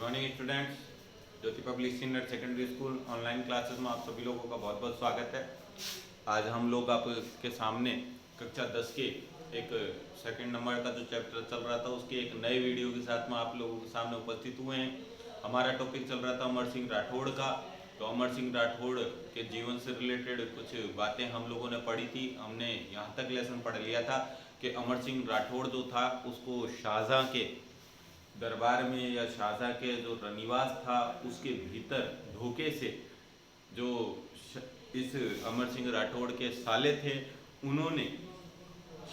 Morning students. Jyoti public senior secondary school online classes में आप सभी लोगों का बहुत बहुत स्वागत है। आज हम लोग आपके सामने कक्षा 10 के एक सेकंड नंबर का जो चैप्टर चल रहा था उसके एक नए वीडियो के साथ में आप लोगों के सामने उपस्थित हुए हैं। हमारा टॉपिक चल रहा था अमर सिंह राठौड़ का। तो अमर सिंह राठौड़ के जीवन से रिलेटेड कुछ बातें हम लोगों ने पढ़ी थी। हमने यहाँ तक लेसन पढ़ लिया था कि अमर सिंह राठौड़ जो था उसको शाहजहाँ के दरबार में या शाहजहाँ के जो निवास था उसके भीतर धोखे से जो इस अमर सिंह राठौड़ के साले थे उन्होंने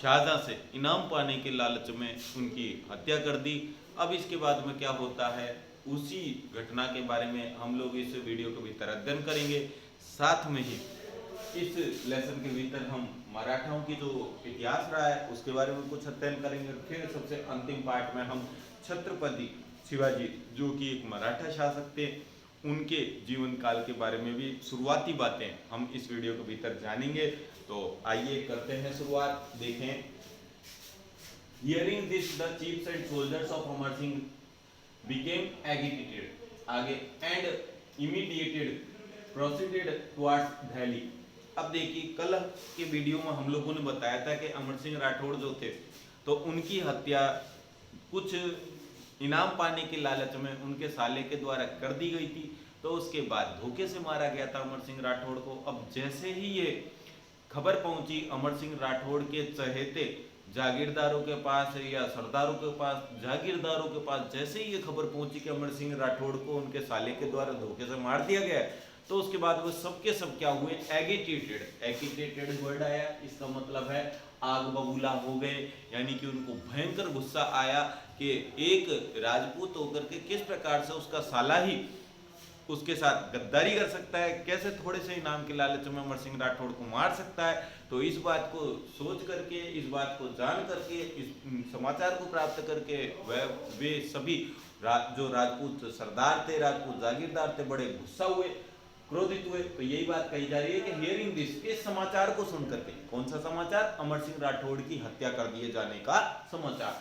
शाहजहाँ से इनाम पाने के लालच में उनकी हत्या कर दी। अब इसके बाद में क्या होता है उसी घटना के बारे में हम लोग इस वीडियो के भीतर अध्ययन करेंगे। साथ में ही इस लेसन के भीतर हम मराठाओं की जो इतिहास रहा है उसके बारे में कुछ अध्ययन करेंगे। फिर सबसे अंतिम पार्ट में हम छत्रपति शिवाजी जो कि एक मराठा शासक थे उनके जीवन काल के बारे में भी शुरुआती बातें हम इस वीडियो के भीतर जानेंगे। तो आइए करते हैं शुरुआत। देखें, hearing this the chiefs and soldiers of Amar Singh became agitated आगे and immediated proceeded towards Delhi। अब देखिए, कल के वीडियो में हम लोगों ने बताया था कि अमर सिंह राठौड़ जो थे तो उनकी हत्या कुछ इनाम पाने के लालच में उनके साले के द्वारा कर दी गई थी। तो उसके बाद धोखे से मारा गया था अमर सिंह राठौड़ को। अब जैसे ही ये खबर पहुंची अमर सिंह राठौड़ के चहेते जागीरदारों के पास या सरदारों के पास, जागीरदारों के पास जैसे ही ये खबर पहुंची कि अमर सिंह राठौड़ को उनके साले के द्वारा धोखे से मार दिया गया तो उसके बाद वो सबके सब क्या हुए, एगिटेटेड वर्ड आया। इसका मतलब है आग बबूला हो गए, यानी कि उनको भयंकर गुस्सा आया कि एक राजपूत होकर के किस प्रकार से उसका साला ही उसके साथ गद्दारी कर सकता है, कैसे थोड़े से इनाम के लालच में अमर सिंह राठौड़ को मार सकता है। तो इस बात को सोच करके, इस बात को जान करके, इस समाचार को प्राप्त करके वे सभी जो राजपूत सरदार थे, राजपूत जागीरदार थे, बड़े गुस्सा हुए, क्रोधित हुए। तो यही बात कही जा रही है कि हियरिंग दिस, इस समाचार को सुन करके, कौन सा समाचार, अमर सिंह राठौड़ की हत्या कर दिए जाने का समाचार।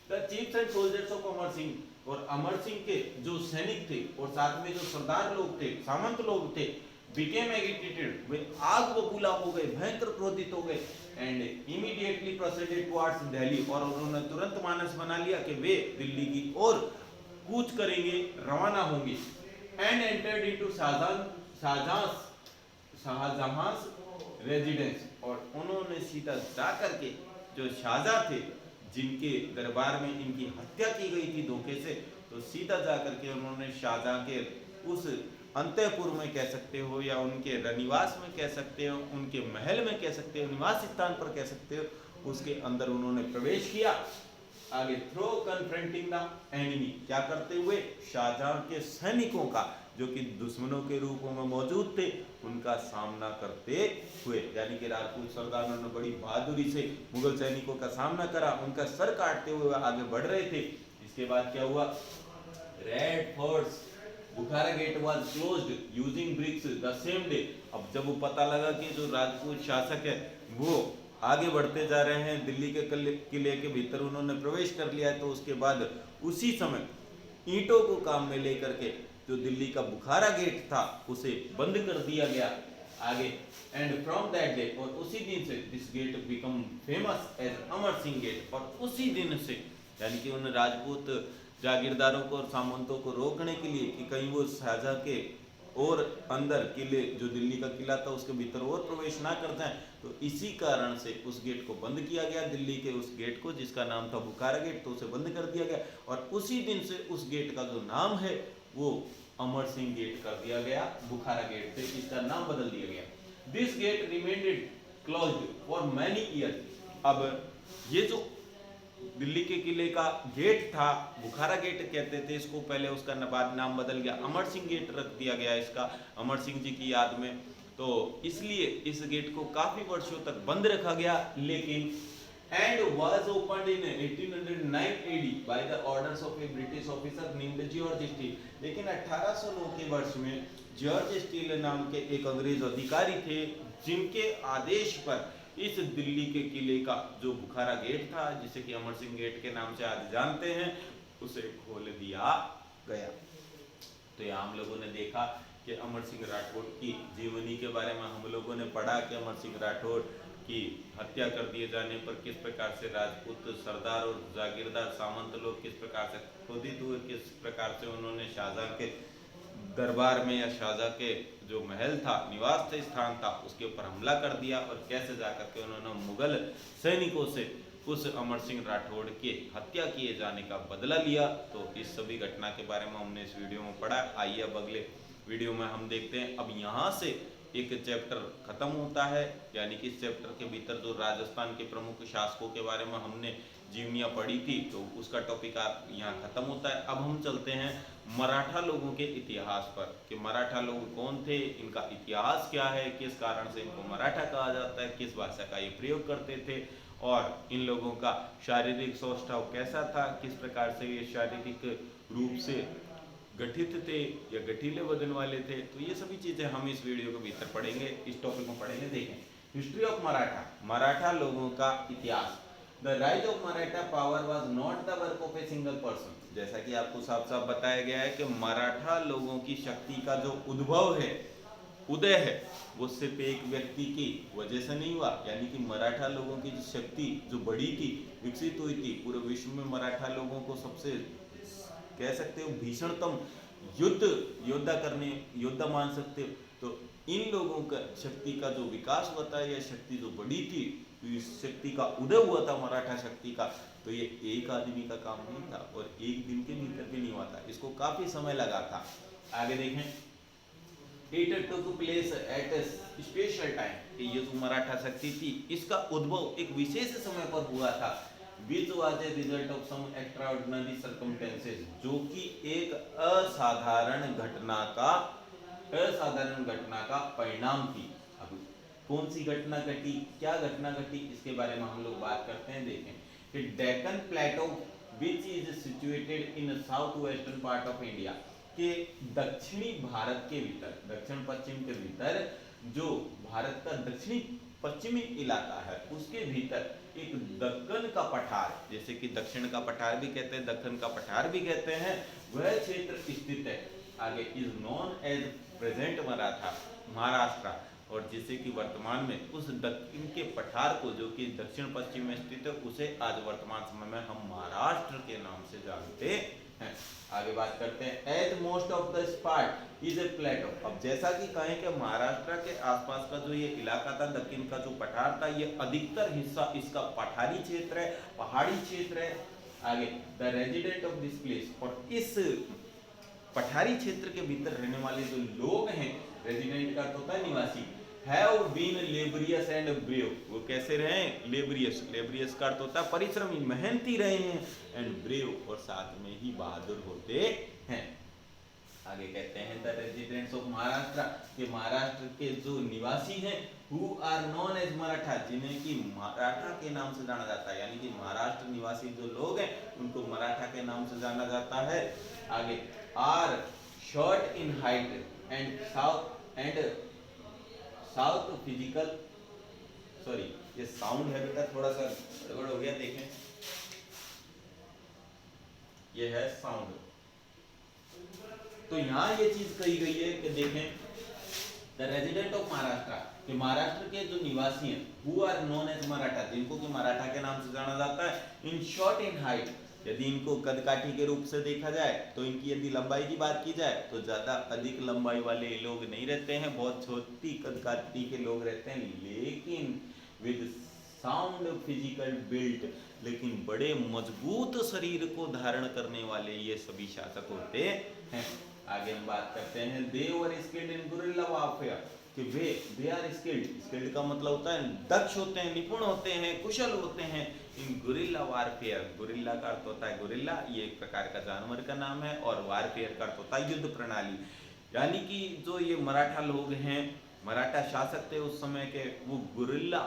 The chiefs and soldiers of Amar Singh, और अमर सिंह के जो सैनिक थे और साथ में जो सरदार लोग थे, सामंत लोग थे, बिकेम एगिटेटेड, वे आग बबूला हो गए, भयंकर क्रोधित हो गए, and immediately proceeded towards Delhi, और उन्होंने तुरंत मानस बना लिया कि वे दिल्ली की ओर कूच करेंगे, रवाना होंगे। And entered into Shahjahan residence, और उन्होंने सीधा जा करके जो शाहजहां थे जिनके दरबार में इनकी हत्या की गई थी धोखे से, तो सीधा जा करके उन्होंने शाहजहां के उस अंतःपुर में कह सकते हो या उनके रनिवास में कह सकते हो, उनके महल में कह सकते हो, निवास स्थान पर कह सकते हो, उसके अंदर उन्होंने प्रवेश किया। आगे थ्रो कन्फ्रंटिंग द एनिमी, क्या करते हुए, शाहजहां के सैनिकों का जो कि दुश्मनों के रूप में मौजूद थे उनका सामना करते हुए, यानी कि राजपूत सरदारों ने बड़ी बहादुरी से मुगल सैनिकों का सामना करा, उनका सर काटते हुए आगे बढ़ रहे थे। इसके बाद क्या हुआ, red fort's Bukhara gate was closed using bricks the same day. अब जब वो पता लगा कि जो राजपूत शासक है वो आगे बढ़ते जा रहे हैं, दिल्ली के किले के भीतर उन्होंने प्रवेश कर लिया है, तो उसके बाद उसी समय ईंटों को काम में लेकर के जो दिल्ली का बुखारा गेट था उसे बंद कर दिया गया। आगे, एंड फ्रॉम दैट डे, और उसी दिन से this gate become famous as Amar Singh gate, और उसी दिन से यानी कि उन राजपूत जागीरदारों को और सामंतों को रोकने के लिए कि कहीं वो शाहजहां के और अंदर किले, जो दिल्ली का किला था उसके भीतर और प्रवेश ना कर जाएं, तो इसी कारण से उस गेट को बंद किया गया, दिल्ली के उस गेट को जिसका नाम था बुखारा गेट, तो उसे बंद कर दिया गया। और उसी दिन से उस गेट का जो नाम है वो अमर सिंह गेट कर दिया गया, बुखारा गेट से इसका नाम बदल दिया गया। This gate remained closed for many years. अब ये जो दिल्ली के किले का गेट था, बुखारा गेट कहते थे इसको, पहले उसका बाद नाम बदल गया, अमर सिंह गेट रख दिया गया इसका, अमर सिंह जी की याद में। तो इसलिए इस गेट को काफी वर्षों तक बंद रखा गया, लेकिन and was opened in 1809 AD by the orders of a British officer named George Steele। लेकिन 1809 के वर्ष में जॉर्ज स्टील नाम के एक अंग्रेज अधिकारी थे जिनके आदेश पर इस दिल्ली के किले का जो बुखारा गेट था, जिसे कि अमर सिंह गेट के नाम से आज जानते हैं, उसे खोल दिया गया। तो यहाँ हम लोगों ने देखा कि अमर सिंह राठौड़ की जीवनी के बारे में हम लोगों ने पढ़ा कि अमर सिंह राठौड़ की हत्या कर दिए जाने पर किस प्रकार से राजपूत सरदार और जागीरदार सामंत लोग किस प्रकार से क्रोधित हुए, किस प्रकार से उन्होंने शाहजहां के दरबार में या शाहजहां के जो महल था, निवास थे, स्थान था, उसके ऊपर हमला कर दिया और कैसे जाकर के उन्होंने मुगल सैनिकों से उस अमर सिंह राठौड़ के हत्या किए जाने का बदला लिया। तो इस सभी घटना के बारे में हमने इस वीडियो में पढ़ा। आइए अब अगले वीडियो में हम देखते हैं। अब यहाँ से एक चैप्टर खत्म होता है, यानी कि इस चैप्टर के भीतर जो राजस्थान के प्रमुख शासकों के बारे में हमने जीवनियाँ पढ़ी थी, तो उसका टॉपिक यहाँ खत्म होता है। अब हम चलते हैं मराठा लोगों के इतिहास पर कि मराठा लोग कौन थे, इनका इतिहास क्या है, किस कारण से इनको मराठा कहा जाता है, किस भाषा का ये प्रयोग करते थे और इन लोगों का शारीरिक सौष्ठव कैसा था, किस प्रकार से ये शारीरिक रूप से गठित थे या गठीले वजन वाले थे। तो ये सभी चीजें हम इस वीडियो के भीतर पढ़ेंगे, इस टॉपिक में पढ़ेंगे। देखें, हिस्ट्री ऑफ मराठा, मराठा लोगों का इतिहास। The rise of Maratha power was not the work of a single person. जैसा कि आपको साफ साफ बताया गया है कि मराठा लोगों की शक्ति का जो उद्भव है, उदय है, वो सिर्फ एक व्यक्ति की वजह से नहीं हुआ। यानी कि मराठा लोगों की शक्ति जो बड़ी थी, विकसित हुई थी, पूरे विश्व में मराठा लोगों को सबसे कह सकते हो भीषणतम योद्धा मान सकते हो। तो इन लोगों का शक्ति का जो विकास हुआ था, यह शक्ति जो बड़ी थी, तो इस शक्ति का उदय हुआ था मराठा शक्ति का, तो ये एक आदमी का काम नहीं था और एक दिन के भीतर भी नहीं हुआ था, इसको काफी समय लगा था। आगे देखें, it took place at A special time. ये जो मराठा शक्ति थी, इसका उद्भव एक विशेष समय पर हुआ था, which was a result of some extraordinary circumstances, जो कि एक असाधारण घटना का परिणाम थी। अब कौन सी घटना घटी, क्या घटना घटी, इसके बारे में हम लोग बात करते हैं। देखें कि डेक्कन प्लेटो which is situated in south western part of India, के दक्षिणी भारत के भीतर, दक्षिण पश्चिम के भीतर जो भारत का दक्षिणी पश्चिमी इलाका है, उसके भीतर एक दक्कन का पठार, जैसे कि दक्षिण का पठार भी कहते हैं, दक्कन का पठार भी कहते हैं, वह क्षेत्र स्थित है। आगे is known as present Maratha Maharashtra, और जिसे कि वर्तमान में उस दक्षिण के पठार को, जो कि दक्षिण पश्चिम में स्थित है, उसे आज वर्तमान समय में हम महाराष्ट्र के नाम से जानते हैं। आगे बात करते हैं, as most of the part is a plateau. अब जैसा कि कहें कि महाराष्ट्र के आसपास का जो ये इलाका था, दक्षिण का जो पठार था, ये अधिकतर हिस्सा इसका पठारी क्षेत्र है, पहाड़ी क्षेत्र है। आगे the resident of this place, और इस पठारी क्षेत्र के भीतर रहने वाले जो लोग हैं, रेजिडेंट का अर्थ होता है निवासी, have been laborious and brave. वो कैसे रहे, लेबरियस, लेबरियस का अर्थ होता है परिश्रमी, मेहनती रहे हैं, एंड ब्रेव, और साथ में ही बहादुर होते हैं। आगे कहते हैं द रेजिडेंट्स ऑफ महाराष्ट्र, के महाराष्ट्र के जो निवासी हैं, who are known as Maratha, जिन्हें कि मराठा के नाम से जाना जाता है। यानी कि महाराष्ट्र निवासी जो लोग हैं, उनको मराठा के नाम से जाना जाता है। आगे are short in height and stout physical, sorry ये साउंड है बेटा, थोड़ा सा गड़बड़ हो गया, देखें ये है साउंड। तो यहाँ ये चीज कही गई है कि देखें, द रेजिडेंट ऑफ महाराष्ट्र, कि महाराष्ट्र के जो निवासी हैं, who are known as Maratha, जिनको कि मराठा के नाम से जाना जाता है, इन शॉर्ट इन हाइट, यदि इनको कदकाठी के रूप से देखा जाए, तो इनकी यदि लंबाई की बात की जाए, तो ज्यादा अधिक लंबाई वाले लोग नहीं रहते हैं, बहुत छोटी कदकाठी के लोग रहते हैं, लेकिन विद साउंड फिजिकल बिल्ट, लेकिन बड़े मजबूत शरीर को धारण करने वाले ये सभी शासक होते हैं। आगे हम बात करते हैं, दे वर स्किल्ड इन गुरिल्ला वारफेयर, कि दे आर स्किल्ड का मतलब होता है दक्ष होते हैं, निपुण होते हैं, कुशल होते हैं, इन गुरिल्ला वारफेयर, गुरिल्ला का अर्थ होता है गुरिल्ला, ये एक प्रकार का जानवर का नाम है, और वारफेयर का अर्थ होता है युद्ध प्रणाली। यानी कि जो ये मराठा लोग हैं, मराठा शासक थे उस समय के, वो गुरिल्ला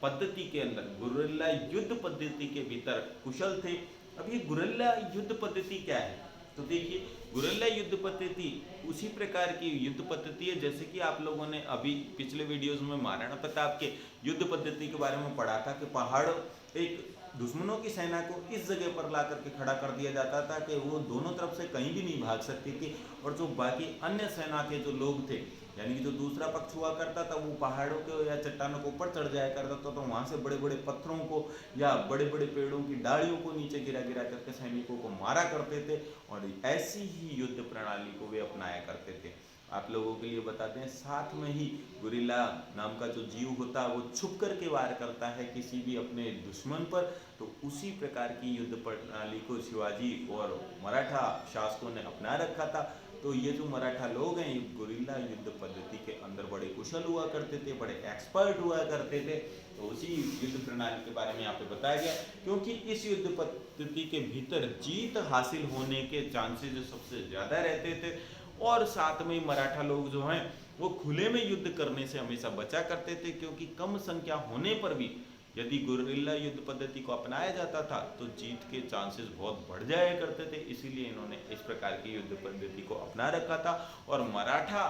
पद्धति के अंदर, गुरिल्ला युद्ध पद्धति के भीतर कुशल थे। अब ये गुरिल्ला युद्ध पद्धति क्या है, तो देखिए, गुरिल्ला युद्ध पद्धति उसी प्रकार की युद्ध पद्धति है जैसे कि आप लोगों ने अभी पिछले वीडियोस में महाराणा प्रताप के युद्ध पद्धति के बारे में पढ़ा था, कि पहाड़ एक दुश्मनों की सेना को इस जगह पर ला करके खड़ा कर दिया जाता था कि वो दोनों तरफ से कहीं भी नहीं भाग सकती थी, और जो बाकी अन्य सेना के जो लोग थे, यानी कि जो दूसरा पक्ष हुआ करता था, वो पहाड़ों के या चट्टानों के ऊपर चढ़ जाया करता था, तो वहाँ से बड़े बड़े पत्थरों को या बड़े बड़े पेड़ों की डालियों को नीचे गिरा गिरा करके सैनिकों को मारा करते थे, और ऐसी ही युद्ध प्रणाली को वे अपनाया करते थे। आप लोगों के लिए बता दें, साथ में ही गुरिल्ला नाम का जो जीव होता है वो छुप करके वार करता है किसी भी अपने दुश्मन पर। तो उसी प्रकार की युद्ध प्रणाली को शिवाजी और मराठा शासकों ने अपना रखा था। तो ये जो मराठा लोग हैं, ये गुरिल्ला युद्ध पद्धति के अंदर बड़े कुशल हुआ करते थे, बड़े एक्सपर्ट हुआ करते थे। तो उसी युद्ध प्रणाली के बारे में यहाँ पे बताया गया, क्योंकि इस युद्ध पद्धति के भीतर जीत हासिल होने के चांसेस सबसे ज़्यादा रहते थे, और साथ में ही मराठा लोग जो हैं वो खुले में युद्ध करने से हमेशा बचा करते थे, क्योंकि कम संख्या होने पर भी यदि गुरिल्ला युद्ध पद्धति को अपनाया जाता था तो जीत के चांसेस बहुत बढ़ जाया करते थे। इसीलिए इन्होंने इस प्रकार की युद्ध पद्धति को अपना रखा था। और मराठा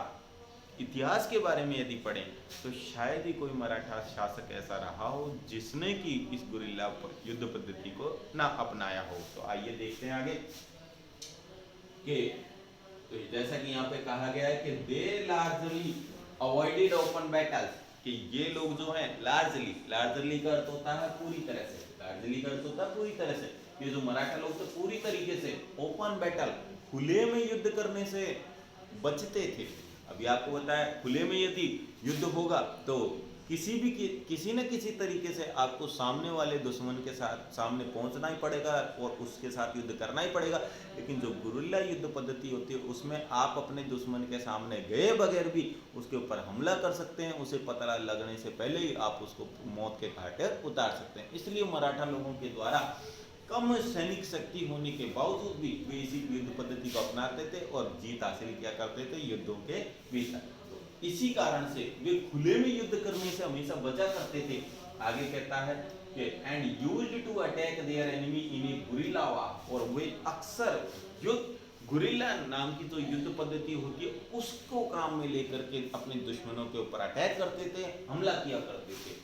इतिहास के बारे में यदि पढ़ें तो शायद ही कोई मराठा शासक ऐसा रहा हो जिसने कि इस गुरिल्ला युद्ध पद्धति को ना अपनाया हो। तो आइए देखते हैं आगे कि तो जैसा कि यहाँ पे कहा गया है कि दे लार्जली अवॉइडेड ओपन बैटल्स, कि ये लोग जो हैं लार्जली का अर्थ होता है पूरी तरह से, लार्जली का अर्थ होता है पूरी तरह से, ये जो मराठा लोग तो पूरी तरीके से ओपन बैटल खुले में युद्ध करने से बचते थे। अभी आपको बताया खुले में यदि युद्ध होगा तो किसी न किसी तरीके से आपको सामने वाले दुश्मन के साथ सामने पहुंचना ही पड़ेगा और उसके साथ युद्ध करना ही पड़ेगा। लेकिन जो गुरिल्ला युद्ध पद्धति होती है उसमें आप अपने दुश्मन के सामने गए बगैर भी उसके ऊपर हमला कर सकते हैं, उसे पता लगने से पहले ही आप उसको मौत के घाटे उतार सकते हैं। इसलिए मराठा लोगों के द्वारा कम सैनिक शक्ति होने के बावजूद भी वे इसी युद्ध पद्धति को अपनाते थे और जीत हासिल किया करते थे युद्धों के भीतर। इसी कारण से वे खुले में युद्ध करने से हमेशा बचा करते थे। आगे कहता है कि and used to attack their enemy in a guerrilla war, और वे अक्सर युद्ध गुरिल्ला नाम की जो युद्ध पद्धति होती है उसको काम में लेकर के अपने दुश्मनों के ऊपर अटैक करते थे, हमला किया करते थे।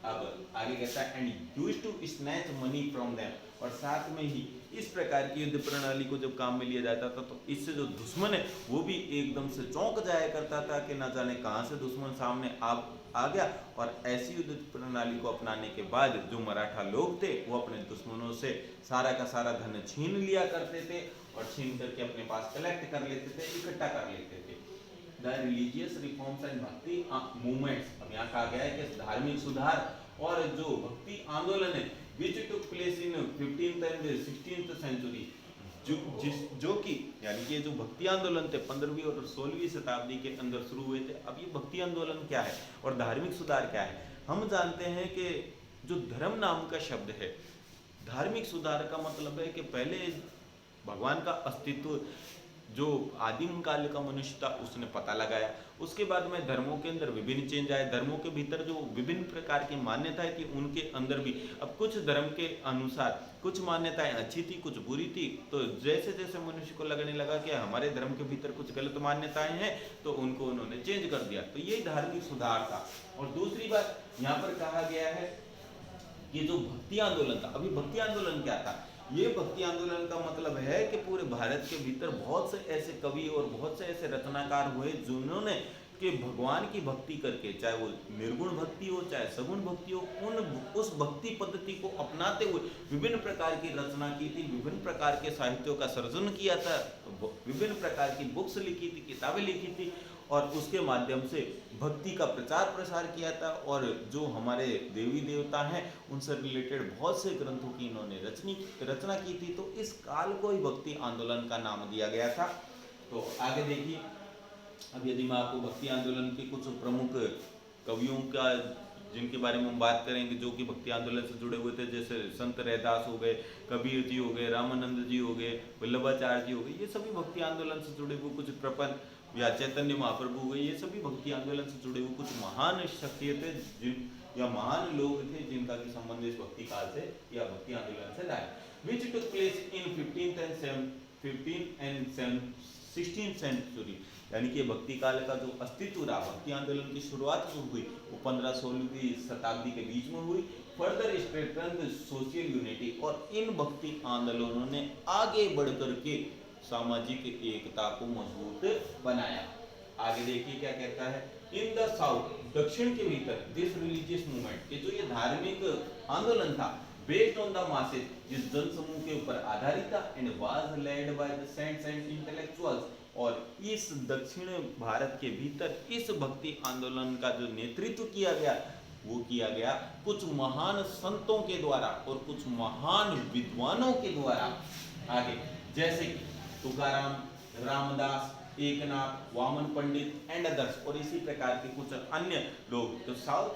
अब आगे कहता है and used to snatch money from them, और साथ में ही इस प्रकार की युद्ध प्रणाली को जब काम में लिया जाता था तो इससे जो दुश्मन है वो भी एकदम से चौंक जाया करता था कि ना जाने कहां से दुश्मन सामने आ गया। और ऐसी युद्ध प्रणाली को अपनाने के बाद जो मराठा लोग थे वो अपने दुश्मनों से सारा का सारा धन छीन लिया करते थे और छीन करके अपने पास कलेक्ट कर लेते थे, इकट्ठा कर लेते थे। द रिलीजियस रिफॉर्म्स एंड भक्ति मूवमेंट्स, अब यहाँ कहा गया है कि धार्मिक सुधार और जो भक्ति आंदोलन है which took place in 15th and 16th century, जो कि यानी कि जो भक्ति आंदोलन थे 15वीं और 16वीं शताब्दी के अंदर शुरू हुए थे। अब ये भक्ति आंदोलन क्या है और धार्मिक सुधार क्या है? हम जानते हैं कि जो धर्म नाम का शब्द है, धार्मिक सुधार का मतलब है कि पहले भगवान का अस्तित्व जो आदिम काल का मनुष्य था उसने पता लगाया, उसके बाद में धर्मों के अंदर विभिन्न चेंज आए, धर्मों के भीतर जो विभिन्न प्रकार की मान्यताएं थी उनके अंदर भी अब कुछ धर्म के अनुसार कुछ मान्यताएं अच्छी थी कुछ बुरी थी। तो जैसे जैसे मनुष्य को लगने लगा कि हमारे धर्म के भीतर कुछ गलत मान्यताएं हैं तो उनको उन्होंने चेंज कर दिया, तो यही धार्मिक सुधार था। और दूसरी बात यहाँ पर कहा गया है कि जो भक्ति आंदोलन था, अभी भक्ति आंदोलन क्या था? ये भक्ति आंदोलन का मतलब है कि पूरे भारत के भीतर बहुत से ऐसे कवि और बहुत से ऐसे रचनाकार हुए जिन्होंने कि भगवान की भक्ति करके, चाहे वो निर्गुण भक्ति हो चाहे सगुण भक्ति हो, उस भक्ति पद्धति को अपनाते हुए विभिन्न प्रकार की रचना की थी, विभिन्न प्रकार के साहित्यों का सर्जन किया था, विभिन्न प्रकार की बुक्स लिखी थी, किताबें लिखी थी और उसके माध्यम से भक्ति का प्रचार प्रसार किया था। और जो हमारे देवी देवता हैं उनसे रिलेटेड बहुत से ग्रंथों की इन्होंने रचना की थी। तो इस काल को ही भक्ति आंदोलन का नाम दिया गया था। तो आगे देखिए, अब यदि मैं आपको भक्ति आंदोलन के कुछ प्रमुख कवियों का जिनके बारे में हम बात करेंगे जो कि भक्ति आंदोलन से जुड़े हुए थे, जैसे संत रैदास हो गए, कबीर जी हो गए, रामानंद जी हो गए, वल्लभाचार्य जी हो गए, ये सभी भक्ति आंदोलन से जुड़े हुए कुछ प्रपंच, या चैतन्य महाप्रभु हुए, ये सभी भक्ति आंदोलन से जुड़े हुए कुछ महान शख्सियतें या महान लोग थे जिनका कि संबंध इस भक्ति काल से या भक्ति आंदोलन से रहा है। Which took place in 15th and 16th century, यानी कि भक्ति काल का जो अस्तित्व रहा, भक्ति आंदोलन की शुरुआत जो हुई वो 15-16वीं शताब्दी के बीच में हुई। फर्दर स्ट्रेंथन सोशल यूनिटी, और इन भक्ति आंदोलनों ने आगे बढ़ करके सामाजिक एकता को मजबूत बनाया। आगे देखिए क्या कहता है, इन द साउथ, दक्षिण के भीतर, दिस रिलीजियस मूवमेंट, कि जो ये धार्मिक आंदोलन था बेस्ड ऑन द मासेस, जिस जन समूह के ऊपर आधारित था, and was led by the saints and intellectuals, और इस दक्षिण भारत के भीतर इस भक्ति आंदोलन का जो नेतृत्व किया गया वो किया गया कुछ महान संतों के द्वारा और कुछ महान विद्वानों के द्वारा। आगे जैसे कि तुकाराम, रामदास, एकनाथ, वामन पंडित एंड अदर्स, और इसी प्रकार के कुछ अन्य लोग। तो साउथ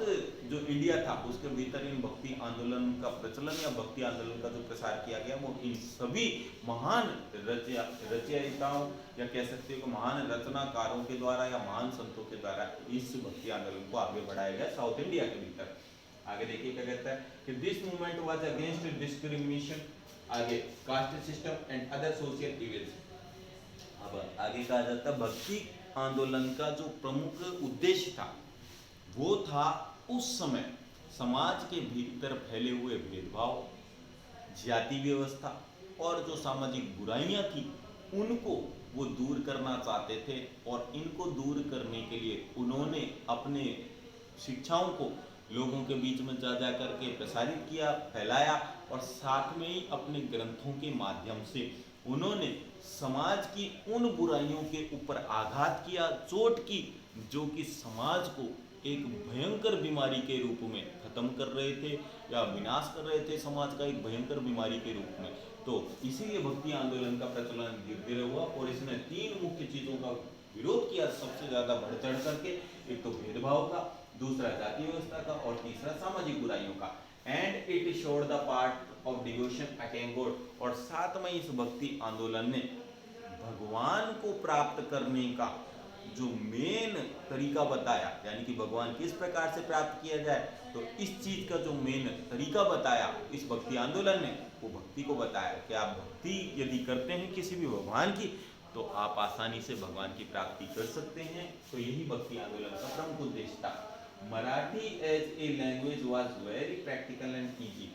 जो इंडिया था उसके भीतर इन भक्ति आंदोलन का प्रचलन या भक्ति आंदोलन का जो प्रसार किया गया वो इन सभी महान रचयिताओं या कह सकते हो कि महान रचनाकारों के द्वारा या महान संतों के द्वारा इस भक्ति आंदोलन को आगे बढ़ाया गया साउथ इंडिया के भीतर। आगे देखिए क्या कहता है कि this movement was against discrimination, आगे caste system and other social evils. अब आगे कहा जाता है भक्ति आंदोलन का जो प्रमुख उद्देश्य था वो था उस समय समाज के भीतर फैले हुए भेदभाव, जाति व्यवस्था और जो सामाजिक बुराइयां थी उनको वो दूर करना चाहते थे, और इनको दूर करने के लिए उन्होंने अपने शिक्षाओं को लोगों के बीच में जा जा करके प्रसारित किया, फैलाया, और साथ में ही अपने ग्रंथों के माध्यम से उन्होंने समाज की उन बुराइयों के ऊपर आघात किया, चोट की, जो कि समाज को एक भयंकर बीमारी के रूप में खत्म कर रहे थे या विनाश कर रहे थे समाज का एक भयंकर बीमारी के रूप में। तो इसीलिए भक्ति आंदोलन का प्रचलन धीरे धीरे हुआ और इसने तीन मुख्य चीजों का विरोध किया सबसे ज्यादा बढ़ चढ़ करके। एक तो भेदभाव का, दूसरा जाति व्यवस्था का, और तीसरा सामाजिक बुराइयों का। And it showed the part of devotion attain God, और साथ में इस भक्ति आंदोलन ने भगवान को प्राप्त करने का जो मेन तरीका बताया, यानी कि भगवान किस प्रकार से प्राप्त किया जाए, तो इस चीज का जो मेन तरीका बताया इस भक्ति आंदोलन ने, वो भक्ति को बताया कि आप भक्ति यदि करते हैं किसी भी भगवान की तो आप आसानी से भगवान की प्राप्ति कर सकते हैं। तो यही भक्ति आंदोलन का प्रमुख उद्देश्य था। Marathi as a language was very practical and easy,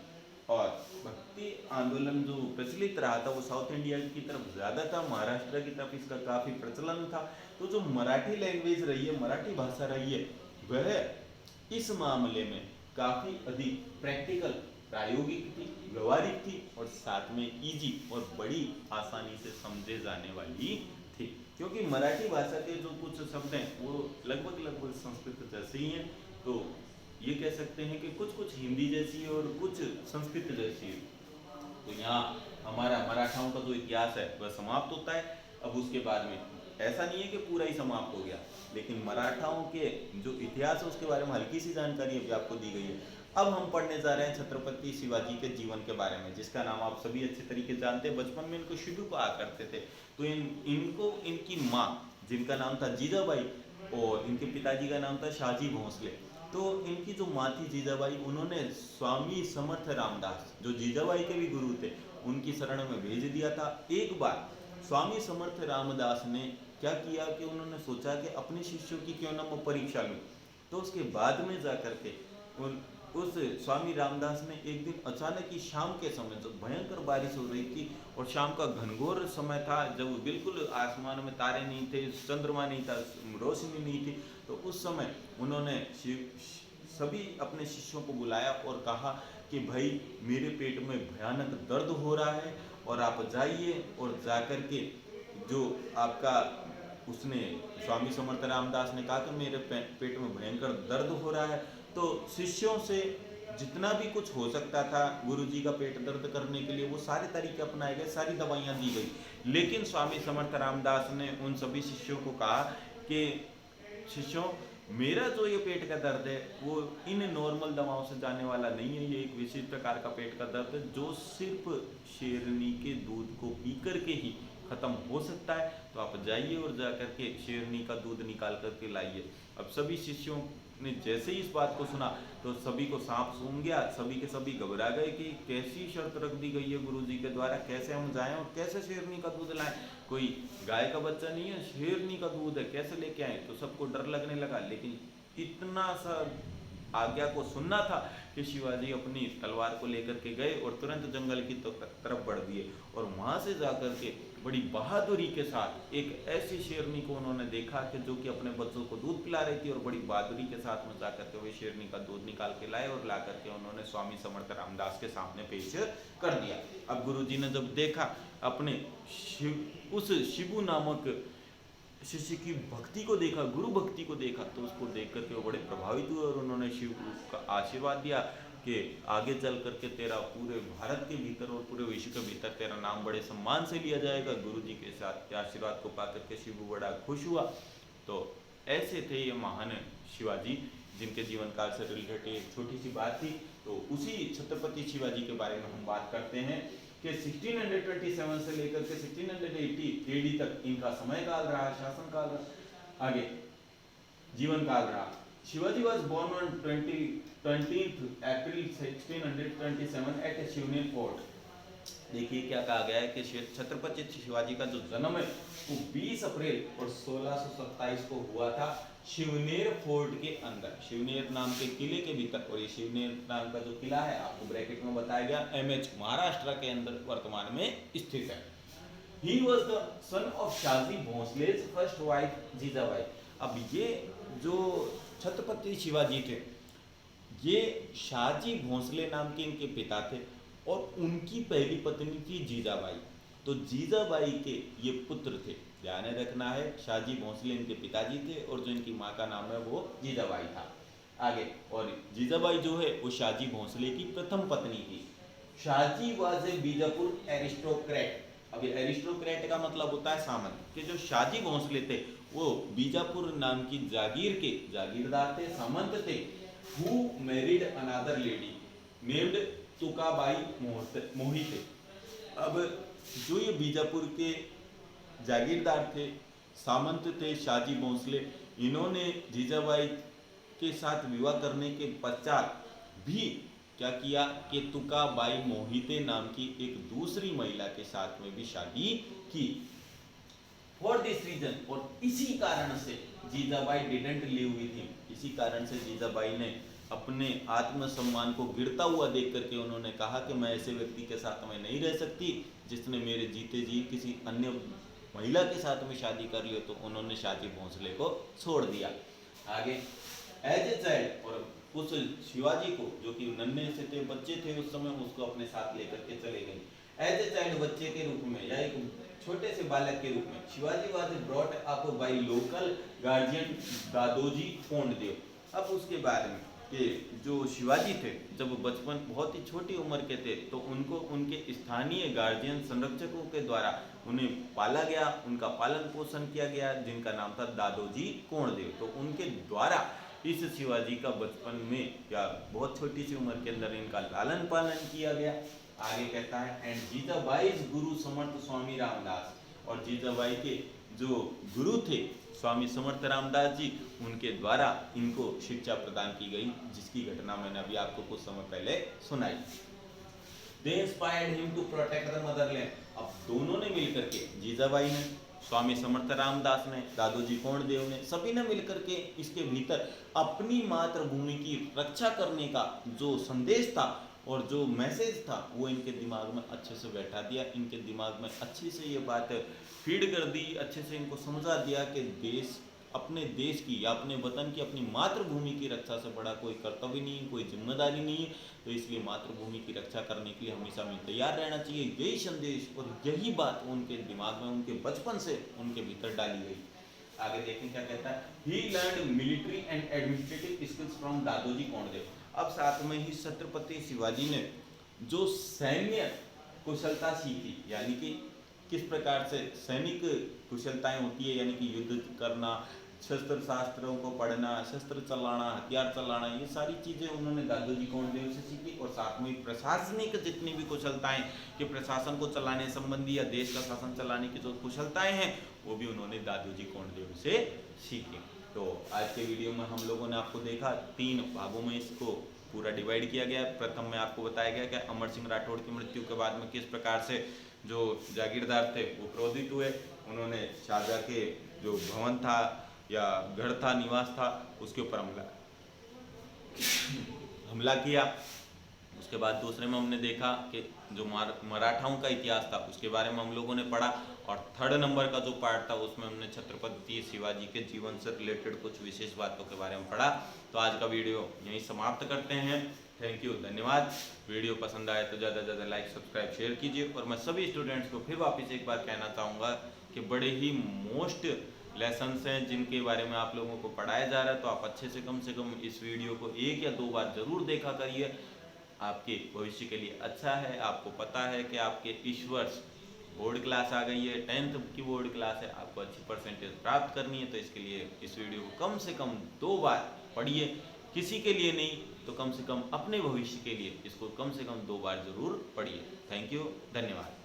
और भक्ति आंदोलन जो प्रचलित रहा था वो साउथ इंडिया की तरफ ज़्यादा था, महाराष्ट्र की तरफ इसका काफ़ी प्रचलन था। तो जो मराठी लैंग्वेज रही है, मराठी भाषा रही है, वह इस मामले में काफ़ी अधिक प्रैक्टिकल, प्रायोगिक थी, व्यवहारिक थी, और साथ में इजी और बड़ी आसानी से समझे जाने वाली थी। क्योंकि मराठी भाषा के जो कुछ शब्द हैं वो लगभग संस्कृत जैसे ही हैं, तो ये कह सकते हैं कि कुछ हिंदी जैसी है और कुछ संस्कृत जैसी है। तो यहाँ हमारा मराठाओं का जो इतिहास है वह समाप्त होता है। अब उसके बाद में ऐसा नहीं है कि पूरा ही समाप्त हो गया, लेकिन मराठाओं के जो इतिहास है उसके बारे में हल्की सी जानकारी अभी आपको दी गई है। अब हम पढ़ने जा रहे हैं छत्रपति शिवाजी के जीवन के बारे में, जिसका नाम आप सभी अच्छे तरीके से जानते हैं। बचपन में इनको शिडू कहा करते थे। तो इनको इनकी माँ, जिनका नाम था जीजाबाई, और इनके पिताजी का नाम था शाहजी भोंसले। तो इनकी जो माँ थी जीजाबाई, उन्होंने स्वामी समर्थ रामदास, जो जीजाबाई के भी गुरु थे, उनकी शरण में भेज दिया था। एक बार स्वामी समर्थ रामदास ने क्या किया कि उन्होंने सोचा कि अपने शिष्यों की क्यों ना मैं परीक्षा लूँ। तो उसके बाद में जा करके उस स्वामी रामदास ने एक दिन अचानक ही शाम के समय, जब भयंकर बारिश हो रही थी और शाम का घनघोर समय था, जब बिल्कुल आसमान में तारे नहीं थे, चंद्रमा नहीं था, रोशनी नहीं थी, तो उस समय उन्होंने सभी अपने शिष्यों को बुलाया और कहा कि भाई मेरे पेट में भयानक दर्द हो रहा है, और आप जाइए और जाकर के जो आपका, उसने स्वामी समर्थ रामदास ने कहा कि मेरे पेट में भयंकर दर्द हो रहा है। तो शिष्यों से जितना भी कुछ हो सकता था गुरुजी का पेट दर्द करने के लिए, वो सारे तरीके अपनाए गए, सारी दवाइयाँ दी गई। लेकिन स्वामी समर्थ रामदास ने उन सभी शिष्यों को कहा कि शिष्यों, मेरा जो ये पेट का दर्द है वो इन नॉर्मल दवाओं से जाने वाला नहीं है। ये एक विशेष प्रकार का पेट का दर्द है जो सिर्फ शेरनी के दूध को पी करके ही खत्म हो सकता है। तो आप जाइए और जा करके शेरनी का दूध निकाल करके लाइए। अब सभी शिष्यों ने जैसे ही इस बात को सुना तो सभी को सांप सूंघ गया, सभी के सभी घबरा गए कि कैसी शर्त रख दी गई है गुरुजी के द्वारा, कैसे हम जाएं और कैसे शेरनी का दूध लाएं। कोई गाय का बच्चा नहीं है, शेरनी का दूध है, कैसे लेके आए। तो सबको डर लगने लगा। लेकिन इतना सा आज्ञा को सुनना था कि शिवाजी अपनी तलवार को लेकर के गए और तुरंत जंगल की तरफ बढ़ दिए और वहाँ से जाकर के बड़ी बहादुरी के साथ एक ऐसी शेरनी को उन्होंने देखा कि जो कि अपने बच्चों को दूध पिला रही थी और बड़ी बहादुरी के साथ में जाकर के वे शेरनी का दूध निकाल के लाए और ला करके उन्होंने स्वामी समर्थ रामदास के सामने पेश कर दिया। अब गुरुजी ने जब देखा अपने उस शिबू नामक शिष्य की भक्ति को देखा, गुरु भक्ति को देखा, तो उसको देख करके वो बड़े प्रभावित हुए और उन्होंने शिव का आशीर्वाद दिया कि आगे चल करके तेरा पूरे भारत के भीतर और पूरे विश्व के भीतर तेरा नाम बड़े सम्मान से लिया जाएगा। गुरु जी के साथ आशीर्वाद को पा करके शिव बड़ा खुश हुआ। तो ऐसे थे ये महान शिवाजी जिनके जीवन काल से रिलेटेड एक छोटी सी बात थी। तो उसी छत्रपति शिवाजी के बारे में हम बात करते हैं कि 1627 से लेकर के 1680 एडी तक इनका समय काल रहा, शासन काल रहा। आगे जीवन काल रहा। Shivaji was born on 20th April 1627 at Shivner fort. देखिए क्या कहा गया है कि छत्रपति शिवाजी का जो जन्म है वो 20 अप्रैल और 1627 को हुआ था शिवनेर फोर्ट के अंदर, शिवनेर नाम के किले के भीतर। और ये शिवनेर नाम का जो किला है आपको ब्रैकेट में बताया गया MH महाराष्ट्र के अंदर वर्तमान में स्थित है। He was the son of Shaji भोंसले's first wife Jijabai. अब ये जो छत्रपति शिवाजी थे ये शाजी भोंसले नाम के इनके पिता थे और उनकी पहली पत्नी थी जीजाबाई। तो जीजाबाई के ये पुत्र थे, ध्यान रखना है, शाजी भोंसले इनके पिताजी थे और जो इनकी माँ का नाम है वो जीजाबाई था। आगे और जीजाबाई जो है वो शाजी भोंसले की प्रथम पत्नी थी। Shaji was a Bijapur aristocrat. अब ये एरिस्टोक्रेट का मतलब होता है सामंत, कि जो शाजी भोंसले थे वो बीजापुर नाम की जागीर के जागीरदार थे, सामंत थे। Who married another lady named Tukabai Mohite. अब जो ये बीजापुर के जागीरदार थे, सामंत थे, शाजी भोंसले, इन्होंने जीजाबाई के साथ विवाह करने के पश्चात भी क्या किया कि तुकाबाई मोहिते नाम की एक दूसरी महिला के साथ में भी शादी की। फॉर दिस रीजन, और इसी कारण से Jijabai didn't live with him. इसी कारण से जीजाबाई ने अपने आत्मसम्मान को गिरता हुआ देख करके उन्होंने कहा कि मैं ऐसे व्यक्ति के साथ में नहीं रह सकती जिसने मेरे जीते जी किसी अन्य महिला के साथ में शादी कर लियो। तो उन्होंने शाजी भोंसले को छोड़ दिया। आगे एज ए चाइल्ड, और उस शिवाजी को जो कि नन्हे से थे, बच्चे थे उस समय, उसको अपने साथ लेकर के चले गए। एज ए चाइल्ड, बच्चे के रूप में या एक छोटे से बालक के रूप में, Shivaji was brought up by local guardian Dadoji Kondadev. अब उसके बारे में कि जो शिवाजी थे जब बचपन बहुत ही छोटी उम्र के थे तो उनको उनके स्थानीय गार्जियन संरक्षकों के द्वारा उन्हें पाला गया, उनका पालन पोषण किया गया, जिनका नाम था दादोजी कोंडदेव। तो उनके द्वारा इस शिवाजी का बचपन में या बहुत छोटी सी उम्र के अंदर इनका लालन पालन किया गया। आगे कहता है एंड जीजाबाई's गुरु समर्थ स्वामी रामदास, और जीजाबाई के जो गुरु थे स्वामी समर्थ रामदास जी, उनके द्वारा इनको शिक्षा प्रदान की गई, जिसकी घटना मैंने अभी आपको कुछ समय पहले सुनाई। They inspired him to protect the motherland। अब दोनों ने मिलकर के, जीजाबाई ने, स्वामी समर्थ रामदास ने, दादोजी कोंडदेव ने, सभी ने मिलकर के इसके भीतर अपनी मातृभूमि की रक्षा करने का जो संदेश था और जो मैसेज था वो इनके दिमाग में अच्छे से बैठा दिया। इनके दिमाग में अच्छे से ये बात फीड कर दी, अच्छे से इनको समझा दिया कि देश, अपने देश की या अपने वतन की, अपनी मातृभूमि की रक्षा से बड़ा कोई कर्तव्य नहीं, कोई जिम्मेदारी नहीं है। तो इसलिए मातृभूमि की रक्षा करने के लिए हमेशा हमें तैयार रहना चाहिए। यही संदेश और यही बात उनके दिमाग में, उनके बचपन से उनके भीतर डाली गई। आगे देखें क्या कहता है। He learned military and administrative skills from Dadoji Kondadev. अब साथ में ही छत्रपति शिवाजी ने जो सैन्य कुशलता सीखी, यानी कि किस प्रकार से सैनिक कुशलताएं होती है, यानी कि युद्ध करना, शस्त्र शास्त्रों को पढ़ना, शस्त्र चलाना, हथियार चलाना, ये सारी चीज़ें उन्होंने दादोजी कोंडदेव से सीखी। और साथ में प्रशासनिक जितनी भी कुशलताएं कि प्रशासन को चलाने संबंधी या देश का शासन चलाने की जो कुशलताएं हैं वो भी उन्होंने दादोजी कोंडदेव से सीखी। तो आज के वीडियो में हम लोगों ने आपको देखा, 3 भागों में इसको पूरा डिवाइड किया गया। प्रथम में आपको बताया गया कि अमर सिंह राठौड़ की मृत्यु के बाद में किस प्रकार से जो जागीरदार थे वो क्रोधित हुए, उन्होंने शाहजहाँ के जो भवन था या घर था, निवास था, उसके ऊपर हमला हमला किया। उसके बाद दूसरे में हमने देखा कि जो मराठाओं का इतिहास था उसके बारे में हम लोगों ने पढ़ा, और थर्ड नंबर का जो पार्ट था उसमें हमने छत्रपति शिवाजी के जीवन से रिलेटेड कुछ विशेष बातों के बारे में पढ़ा। तो आज का वीडियो यहीं समाप्त करते हैं। थैंक यू, धन्यवाद। वीडियो पसंद आए तो ज़्यादा से ज़्यादा लाइक सब्सक्राइब शेयर कीजिए। और मैं सभी स्टूडेंट्स को फिर वापस एक बार कहना चाहूँगा कि बड़े ही मोस्ट लेसन्स हैं जिनके बारे में आप लोगों को पढ़ाया जा रहा है, तो आप अच्छे से कम इस वीडियो को 1 या 2 बार ज़रूर देखा करिए। आपके भविष्य के लिए अच्छा है। आपको पता है कि आपके इस वर्ष बोर्ड क्लास आ गई है, 10th की बोर्ड क्लास है, आपको अच्छी परसेंटेज प्राप्त करनी है, तो इसके लिए इस वीडियो को कम से कम 2 बार पढ़िए। किसी के लिए नहीं तो कम से कम अपने भविष्य के लिए इसको कम से कम 2 बार जरूर पढ़िए। थैंक यू, धन्यवाद।